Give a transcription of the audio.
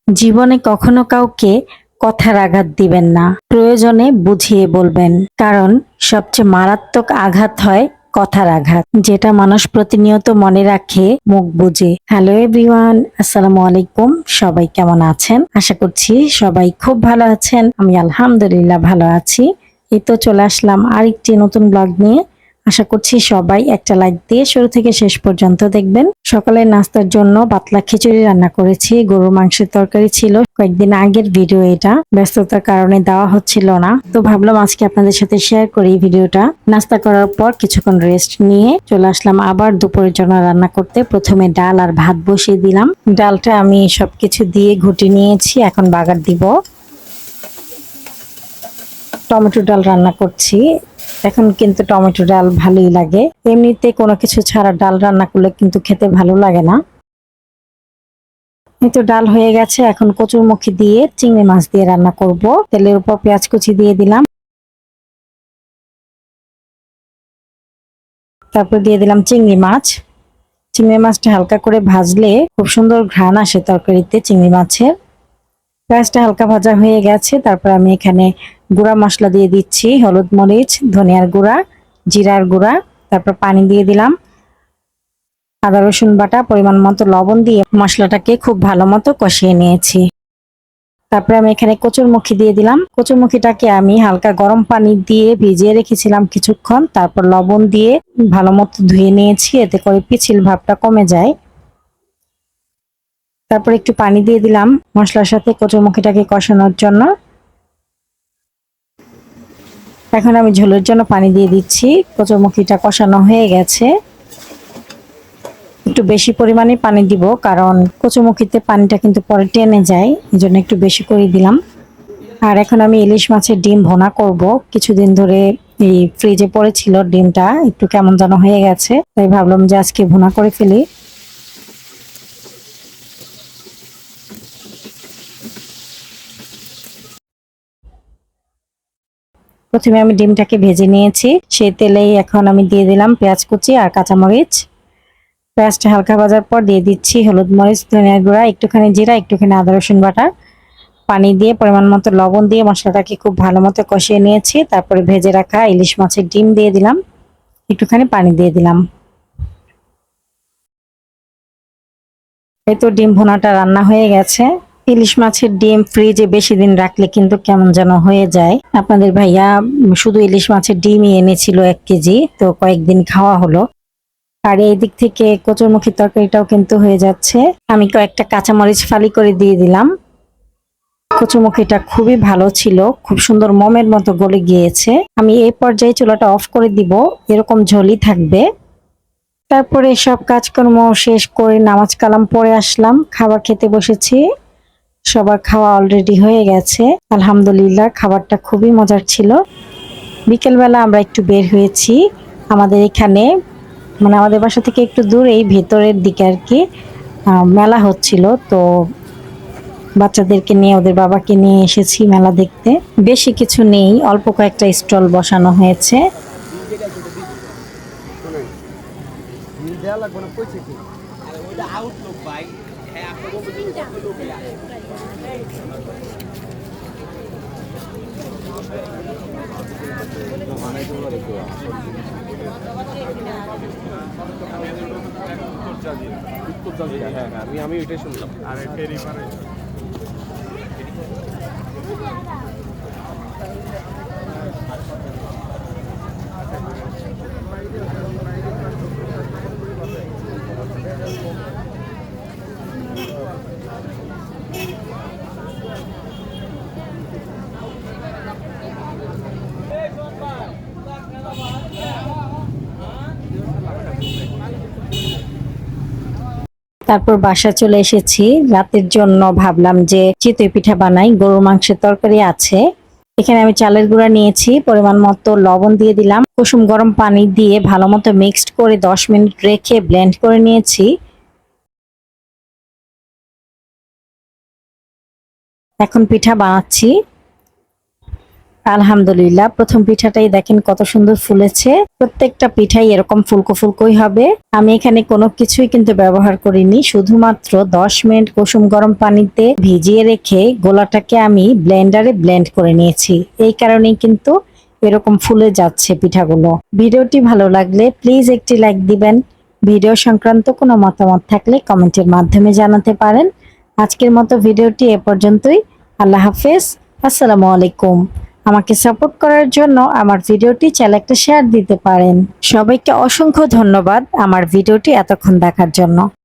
জীবনে কখনো কাউকে কথার আঘাত দিবেন না, প্রয়োজনে বুঝিয়ে বলবেন। কারণ সবচেয়ে মারাত্মক আঘাত হয় কথার আঘাত, যেটা মানুষ প্রতিনিয়ত মনে রাখে মুখ বুজে। হ্যালো এভরিওয়ান, আসসালামু আলাইকুম। সবাই কেমন আছেন? আশা করছি সবাই খুব ভালো আছেন। আমি আলহামদুলিল্লাহ ভালো আছি। এই তো চলে আসলাম আরেকটি নতুন ব্লগ নিয়ে। আশা করছি সবাই একটা লাইক দিয়ে শুরু থেকে শেষ পর্যন্ত দেখবেন। সকালের নাস্তার জন্য পাতলা খিচুড়ি রান্না করেছি, গরুর মাংসের তরকারি ছিল। কয়েকদিন আগের ভিডিও, এটা ব্যস্ততার কারণে দেওয়া হচ্ছিল না, তো ভাবলাম আজকে আপনাদের সাথে শেয়ার করি ভিডিওটা। নাস্তা করার পর কিছুক্ষণ রেস্ট নিয়ে চলে আসলাম আবার দুপুরের জন্য রান্না করতে। প্রথমে ডাল আর ভাত বসিয়ে দিলাম। ডালটা আমি সবকিছু দিয়ে ঘুটে নিয়েছি, এখন বাগার দিব। টমেটো ডাল রান্না করছি। এখন কিন্তু টমেটো ডাল ভালোই লাগে, এমনিতে কোনো কিছু ছাড়া ডাল রান্না করলে কিন্তু খেতে ভালো লাগে না। এই তো ডাল হয়ে গেছে, এখন কচুরমুখী দিয়ে চিংড়ি মাছ দিয়ে রান্না করব। তেলের উপর পেঁয়াজ কুচি দিয়ে দিলাম, তারপর দিয়ে দিলাম চিংড়ি মাছ। চিংড়ি মাছটা হালকা করে ভাজলে খুব সুন্দর ঘ্রাণ আসে তরকারিতে চিংড়ি মাছের। পেঁয়াজটা হালকা ভাজা হয়ে গেছে, তারপর আমি এখানে গুঁড়া মশলা দিয়ে দিচ্ছি, হলুদ মরিচ ধনিয়ার গুঁড়া জিরার গুঁড়া, তারপর পানি দিয়ে দিলাম, আদা রসুন বাটা পরিমাণ মতো লবণ দিয়ে মশলাটাকে খুব ভালো মতো কষিয়ে নিয়েছি। তারপরে আমি এখানে কচুরমুখী দিয়ে দিলাম। কচুরমুখীটাকে আমি হালকা গরম পানি দিয়ে ভিজিয়ে রেখেছিলাম কিছুক্ষণ, তারপর লবণ দিয়ে ভালো মতো ধুয়ে নিয়েছি, এতে করে পিচ্ছিল ভাবটা কমে যায়। তারপর একটু পানি দিয়ে দিলাম মশলার সাথে কচুরমুখীটাকে কষানোর জন্য। এখন আমি ঝোলের জন্য পানি দিয়ে দিচ্ছি। কচুরমুখীটা কষানো হয়ে গেছে, একটু বেশি পরিমাণে পানি দিব, কারণ কচুরমুখীতে পানিটা কিন্তু পরে টেনে যায়, এই জন্য একটু বেশি করে দিলাম। আর এখন আমি ইলিশ মাছের ডিম ভুনা করব। কিছুদিন ধরে এই ফ্রিজে পড়েছিল, ডিমটা একটু কেমন যেন হয়ে গেছে, তাই ভাবলাম যে আজকে ভুনা করে ফেলি। প্রথমে আমি ডিমটাকে ভেজে নিয়েছি, সেই তেলেই এখন আমি দিয়ে দিলাম পেঁয়াজ কুচি আর কাঁচামরিচ। পেঁয়াজটা হালকা ভাজার পর দিয়ে দিচ্ছি হলুদ মরিচ ধনিয়ার গুঁড়া, একটুখানি জিরা, একটুখানি আদা রসুন বাটা। পানি দিয়ে পরিমাণ মতো লবণ দিয়ে মশলাটাকে খুব ভালো মতো কষিয়ে নিয়েছি। তারপরে ভেজে রাখা ইলিশ মাছের ডিম দিয়ে দিলাম, একটুখানি পানি দিয়ে দিলাম। এই তো ডিম ভুনাটা রান্না হয়ে গেছে। ইলিশ মাছের ডিম ফ্রিজে বেশি দিন রাখলে কিন্তু কেমন যেন হয়ে যায়। আপনাদের ভাইয়া শুধু ইলিশ মাছের ডিমই এনেছিল 1 কেজি, তো কয়েকদিন খাওয়া হলো। আর এই দিক থেকে কচুরমুখী তরকারিটাও কিন্তু হয়ে যাচ্ছে। আমি কয়েকটা কাঁচামরিচ ফালি করে দিয়ে দিলাম। কচুরমুখীটা খুবই ভালো ছিল, খুব সুন্দর মোমের মতো গলে গিয়েছে। আমি এই পর্যায়ে চুলাটা অফ করে দিব, এরকম ঝোলই থাকবে। তারপরে সব কাজকর্ম শেষ করে নামাজ কালাম পড়ে আসলাম, খাবার খেতে বসেছি। সবার খাওয়া অলরেডি হয়ে গেছে, আলহামদুলিল্লাহ খাবারটা খুবই মজার ছিল। বিকেলবেলা আমরা একটু বের হয়েছি, আমাদের এখানে মানে আমাদের বাসা থেকে একটু দূরে এই ভেতরের দিকে আর কি মেলা হচ্ছিল, তো বাচ্চাদেরকে নিয়ে ওদের বাবাকে নিয়ে এসেছি মেলা দেখতে। বেশি কিছু নেই, অল্প কয়েকটা স্টল বসানো হয়েছে। হ্যাঁ হ্যাঁ, আমি ওইটাই শুনলাম। আরে ফেরি পারে তারপর বাসা চলে এসেছি। রাতের জন্য ভাবলাম যে চিতই পিঠা বানাই, গরুর মাংসের তরকারি আছে। এখানে আমি চালের গুঁড়া নিয়েছি, পরিমাণ মতো লবণ দিয়ে দিলাম, কুসুম গরম পানি দিয়ে ভালো মতো মিক্সড করে 10 মিনিট রেখে ব্লেন্ড করে নিয়েছি। এখন পিঠা বানাচ্ছি। আলহামদুলিল্লাহ প্রথম পিঠাটাই দেখেন কত সুন্দর ফুলেছে। প্রত্যেকটা পিঠাই এরকম ফুলকো ফুলকোই হবে। আমি এখানে কোনো কিছুই কিন্তু ব্যবহার করিনি, শুধুমাত্র 10 মিনিট কুসুম গরম পানিতে ভিজিয়ে রেখে গোলাটাকে আমি ব্লেন্ডারে ব্লেন্ড করে নিয়েছি। এই কারণেই কিন্তু এরকম ফুলে যাচ্ছে পিঠাগুলো। ভিডিওটি ভালো লাগলে প্লিজ একটি লাইক দিবেন। ভিডিও সংক্রান্ত কোনো মতামত থাকলে কমেন্টের মাধ্যমে জানাতে পারেন। আজকের মতো ভিডিওটি এ পর্যন্তই। আল্লাহ হাফেজ। আসসালামু আলাইকুম। আমাকে সাপোর্ট করার জন্য আমার ভিডিওটি চাইলে একটা শেয়ার দিতে পারেন। সবাইকে অসংখ্য ধন্যবাদ আমার ভিডিওটি এতক্ষণ দেখার জন্য।